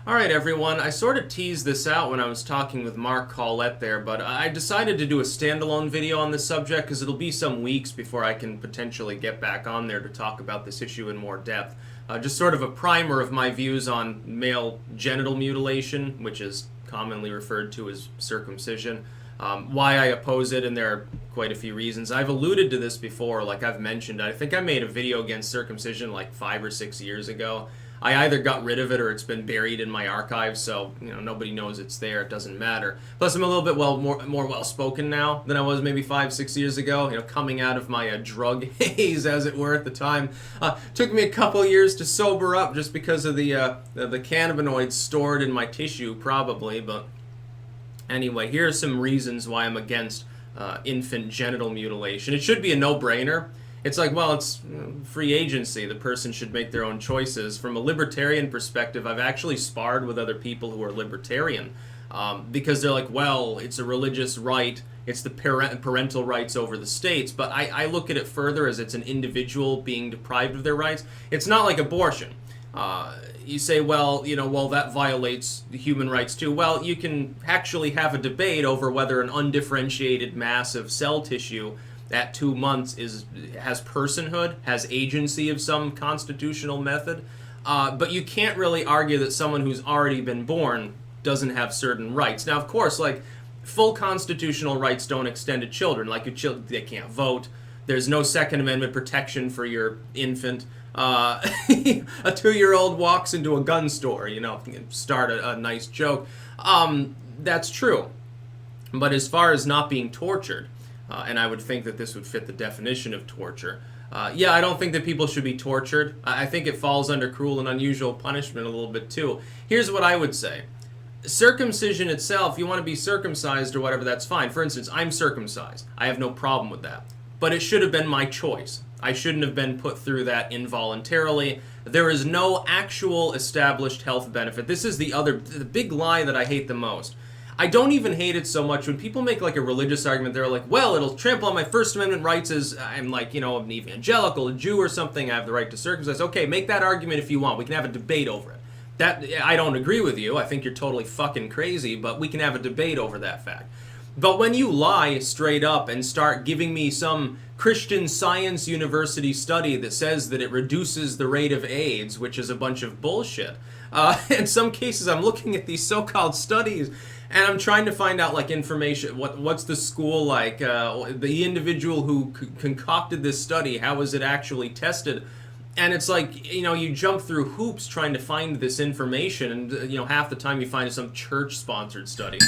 Alright everyone, I sort of teased this out when I was talking with Mark Collette there, but I decided to do a standalone video on this subject because it'll be some weeks before I can potentially get back on there to talk about this issue in more depth. Just sort of a primer of my views on male genital mutilation, which is commonly referred to as circumcision, why I oppose it, and there are quite a few reasons. I've alluded to this before, like I've mentioned. I think I made a video against circumcision like 5 or 6 years ago. I either got rid of it or it's been buried in my archives, so nobody knows it's there. It doesn't matter. Plus, I'm a little bit more well-spoken now than I was maybe 5, 6 years ago. Coming out of my drug haze, as it were, at the time. Took me a couple years to sober up just because of the cannabinoids stored in my tissue, probably. But anyway, here are some reasons why I'm against infant genital mutilation. It should be a no-brainer. It's like, well, it's free agency. The person should make their own choices. From a libertarian perspective, I've actually sparred with other people who are libertarian because they're like, well, it's a religious right. It's the parental rights over the states. But I look at it further as it's an individual being deprived of their rights. It's not like abortion. You say, well, that violates the human rights too. Well, you can actually have a debate over whether an undifferentiated mass of cell tissue at 2 months has personhood, has agency of some constitutional method, but you can't really argue that someone who's already been born doesn't have certain rights. Now, of course, like, full constitutional rights don't extend to children. Like, they can't vote. There's no Second Amendment protection for your infant. A 2-year-old walks into a gun store, start a nice joke. That's true. But as far as not being tortured, and I would think that this would fit the definition of torture. Yeah, I don't think that people should be tortured. I think it falls under cruel and unusual punishment a little bit too. Here's what I would say. Circumcision itself, you want to be circumcised or whatever, that's fine. For instance, I'm circumcised. I have no problem with that. But it should have been my choice. I shouldn't have been put through that involuntarily. There is no actual established health benefit. This is the big lie that I hate the most. I don't even hate it so much when people make like a religious argument. They're like, well, it'll trample on my First Amendment rights as I'm like, an evangelical, a Jew or something. I have the right to circumcise. Okay, make that argument if you want. We can have a debate over it. That I don't agree with you. I think you're totally fucking crazy, but we can have a debate over that fact. But when you lie straight up and start giving me some Christian Science University study that says that it reduces the rate of AIDS, which is a bunch of bullshit. In some cases, I'm looking at these so-called studies and I'm trying to find out, like, information. What's the school like? The individual who concocted this study, how was it actually tested? And it's like, you jump through hoops trying to find this information, and, half the time you find some church-sponsored study.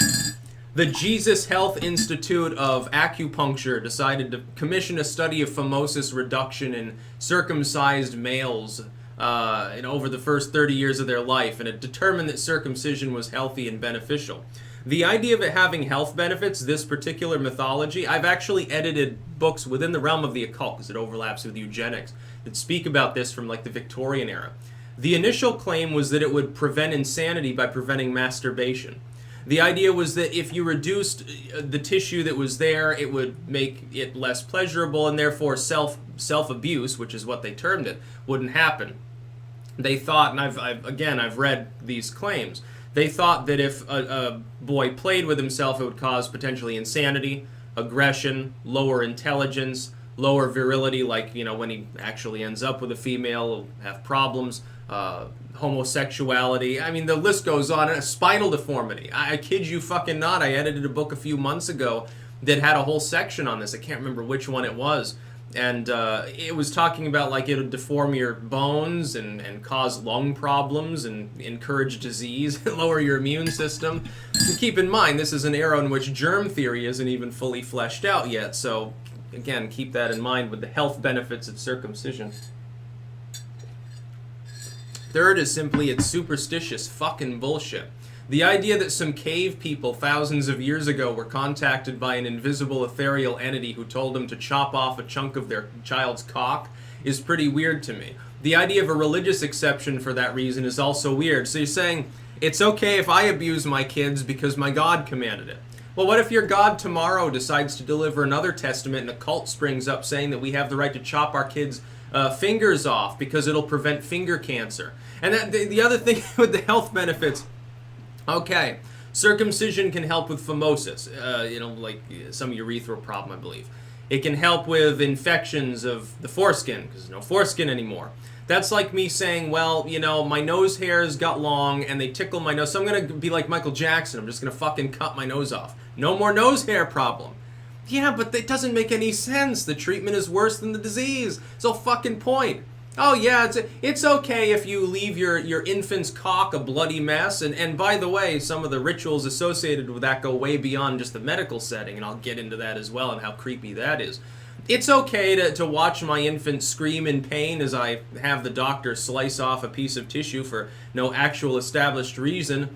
The Jesus Health Institute of Acupuncture decided to commission a study of phimosis reduction in circumcised males over the first 30 years of their life, and it determined that circumcision was healthy and beneficial. The idea of it having health benefits, this particular mythology, I've actually edited books within the realm of the occult, because it overlaps with eugenics, that speak about this from like the Victorian era. The initial claim was that it would prevent insanity by preventing masturbation. The idea was that if you reduced the tissue that was there, it would make it less pleasurable, and therefore self-abuse, which is what they termed it, wouldn't happen. They thought, and I've read these claims, they thought that if a boy played with himself, it would cause potentially insanity, aggression, lower intelligence, lower virility, like, when he actually ends up with a female, he'll have problems, homosexuality. I mean, the list goes on. A spinal deformity. I kid you fucking not. I edited a book a few months ago that had a whole section on this. I can't remember which one it was. And it was talking about, like, it would deform your bones and cause lung problems and encourage disease, lower your immune system. And keep in mind, this is an era in which germ theory isn't even fully fleshed out yet. So, again, keep that in mind with the health benefits of circumcision. Third is simply it's superstitious fucking bullshit. The idea that some cave people thousands of years ago were contacted by an invisible ethereal entity who told them to chop off a chunk of their child's cock is pretty weird to me. The idea of a religious exception for that reason is also weird. So you're saying, it's okay if I abuse my kids because my God commanded it. Well, what if your God tomorrow decides to deliver another testament and a cult springs up saying that we have the right to chop our kids' fingers off because it'll prevent finger cancer? And the other thing with the health benefits, okay, circumcision can help with phimosis, like some urethral problem, I believe. It can help with infections of the foreskin, because there's no foreskin anymore. That's like me saying, well, my nose hairs got long and they tickle my nose, so I'm going to be like Michael Jackson. I'm just going to fucking cut my nose off. No more nose hair problem. Yeah, but that doesn't make any sense. The treatment is worse than the disease. It's a fucking point. Oh yeah, it's okay if you leave your infant's cock a bloody mess, and by the way, some of the rituals associated with that go way beyond just the medical setting, and I'll get into that as well and how creepy that is. It's okay to watch my infant scream in pain as I have the doctor slice off a piece of tissue for no actual established reason,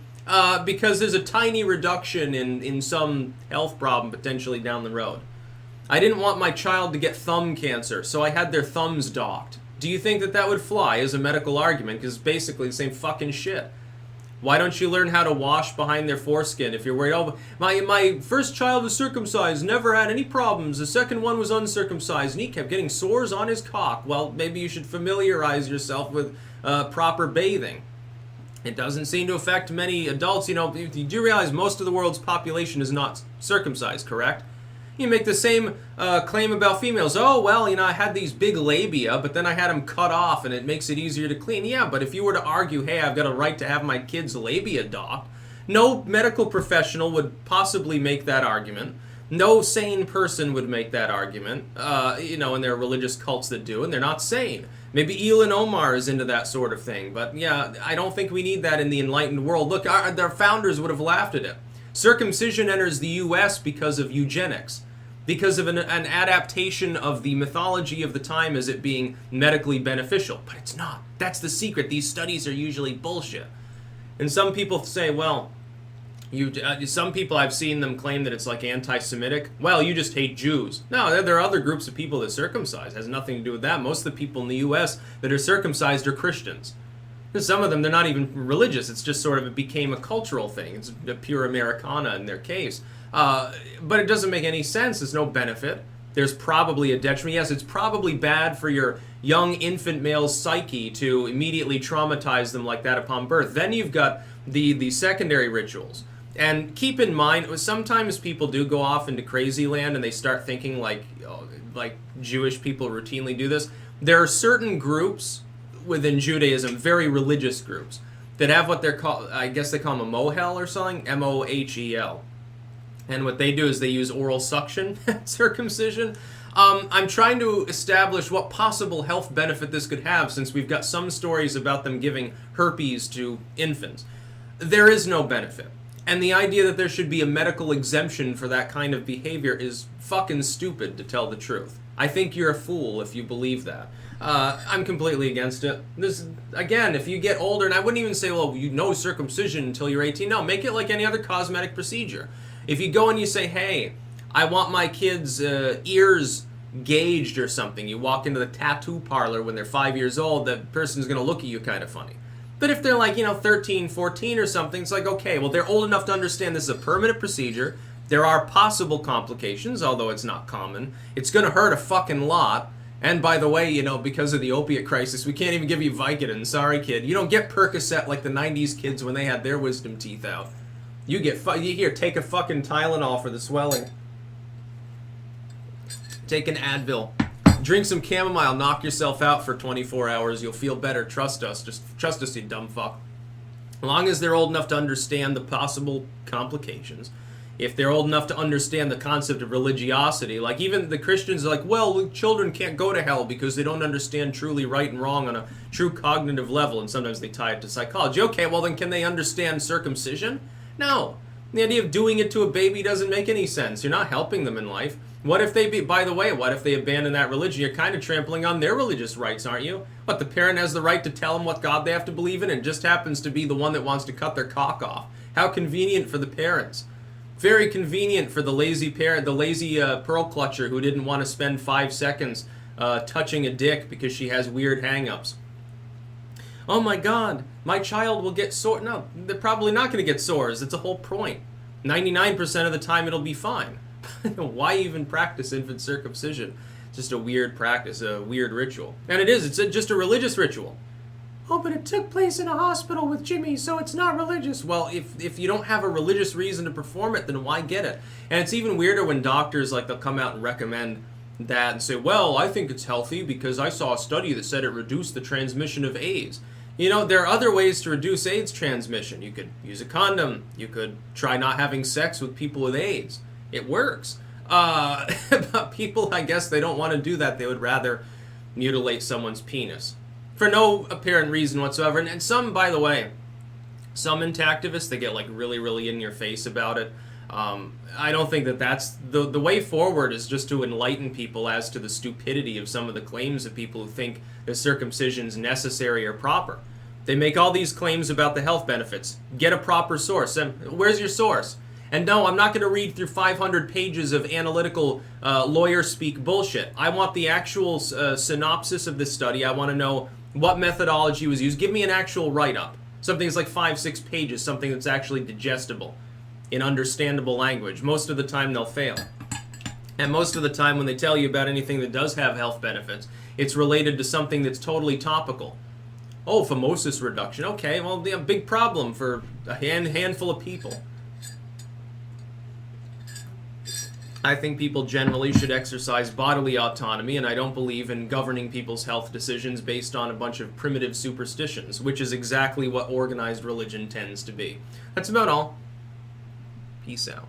because there's a tiny reduction in some health problem potentially down the road. I didn't want my child to get thumb cancer, so I had their thumbs docked. Do you think that would fly as a medical argument? Because it's basically the same fucking shit. Why don't you learn how to wash behind their foreskin if you're worried? Oh, my first child was circumcised, never had any problems. The second one was uncircumcised, and he kept getting sores on his cock. Well, maybe you should familiarize yourself with proper bathing. It doesn't seem to affect many adults. You do realize most of the world's population is not circumcised, correct? You make the same claim about females. Oh, well, I had these big labia, but then I had them cut off and it makes it easier to clean. Yeah, but if you were to argue, hey, I've got a right to have my kid's labia docked, no medical professional would possibly make that argument. No sane person would make that argument, and there are religious cults that do, and they're not sane. Maybe Elon Omar is into that sort of thing, but yeah, I don't think we need that in the enlightened world. Look, their founders would have laughed at it. Circumcision enters the U.S. because of eugenics, because of an adaptation of the mythology of the time as it being medically beneficial. But it's not. That's the secret. These studies are usually bullshit. And some people say, well, some people I've seen them claim that it's like anti-Semitic. Well, you just hate Jews. No, there are other groups of people that circumcise. It has nothing to do with that. Most of the people in the U.S. that are circumcised are Christians. Some of them, they're not even religious. It's just sort of, it became a cultural thing. It's a pure Americana in their case. But it doesn't make any sense. There's no benefit. There's probably a detriment. Yes, it's probably bad for your young infant male's psyche to immediately traumatize them like that upon birth. Then you've got the secondary rituals. And keep in mind, sometimes people do go off into crazy land and they start thinking like Jewish people routinely do this. There are certain groups within Judaism, very religious groups, that have what they're called, I guess they call them a mohel or something, M-O-H-E-L. And what they do is they use oral suction circumcision. I'm trying to establish what possible health benefit this could have, since we've got some stories about them giving herpes to infants. There is no benefit. And the idea that there should be a medical exemption for that kind of behavior is fucking stupid, to tell the truth. I think you're a fool if you believe that. I'm completely against it. This, again, if you get older, and I wouldn't even say, well, circumcision until you're 18. No, make it like any other cosmetic procedure. If you go and you say, hey, I want my kids' ears gauged or something, you walk into the tattoo parlor when they're 5 years old, that person's going to look at you kind of funny. But if they're like, 13, 14 or something, it's like, okay, well, they're old enough to understand this is a permanent procedure. There are possible complications, although it's not common. It's going to hurt a fucking lot. And by the way, because of the opiate crisis, we can't even give you Vicodin. Sorry, kid. You don't get Percocet like the 90s kids when they had their wisdom teeth out. You get, here, take a fucking Tylenol for the swelling. Take an Advil. Drink some chamomile, knock yourself out for 24 hours. You'll feel better. Trust us. Just trust us, you dumb fuck. As long as they're old enough to understand the possible complications. If they're old enough to understand the concept of religiosity, like even the Christians are like, well, children can't go to hell because they don't understand truly right and wrong on a true cognitive level, and sometimes they tie it to psychology. Okay, well then can they understand circumcision? No. The idea of doing it to a baby doesn't make any sense. You're not helping them in life. What if they by the way, what if they abandon that religion? You're kind of trampling on their religious rights, aren't you? But the parent has the right to tell them what God they have to believe in, and just happens to be the one that wants to cut their cock off. How convenient for the parents. Very convenient for the lazy parent, the lazy pearl clutcher who didn't want to spend 5 seconds touching a dick because she has weird hang-ups. Oh my God, my child will get sore. No, they're probably not going to get sores. It's a whole point. 99% of the time it'll be fine. Why even practice infant circumcision? It's just a weird practice, a weird ritual. And it is, it's just a religious ritual. oh, but it took place in a hospital with Jimmy, so it's not religious. Well, if you don't have a religious reason to perform it, then why get it? And it's even weirder when doctors, like, they'll come out and recommend that and say, well, I think it's healthy because I saw a study that said it reduced the transmission of AIDS. You know, there are other ways to reduce AIDS transmission. You could use a condom. You could try not having sex with people with AIDS. It works. But people, I guess, they don't want to do that. They would rather mutilate someone's penis for no apparent reason whatsoever. And some, by the way, some activists, they get like really, really in your face about it. I don't think that that's the way forward is just to enlighten people as to the stupidity of some of the claims of people who think that circumcision is necessary or proper. They make all these claims about the health benefits. Get a proper source. And where's your source? And no, I'm not going to read through 500 pages of analytical lawyer speak bullshit. I want the actual synopsis of this study. I want to know what methodology was used. Give me an actual write-up. Something that's like 5-6 pages, something that's actually digestible in understandable language. Most of the time they'll fail. And most of the time when they tell you about anything that does have health benefits, it's related to something that's totally topical. Oh, phimosis reduction. Okay, well, a big problem for a handful of people. I think people generally should exercise bodily autonomy, and I don't believe in governing people's health decisions based on a bunch of primitive superstitions, which is exactly what organized religion tends to be. That's about all. Peace out.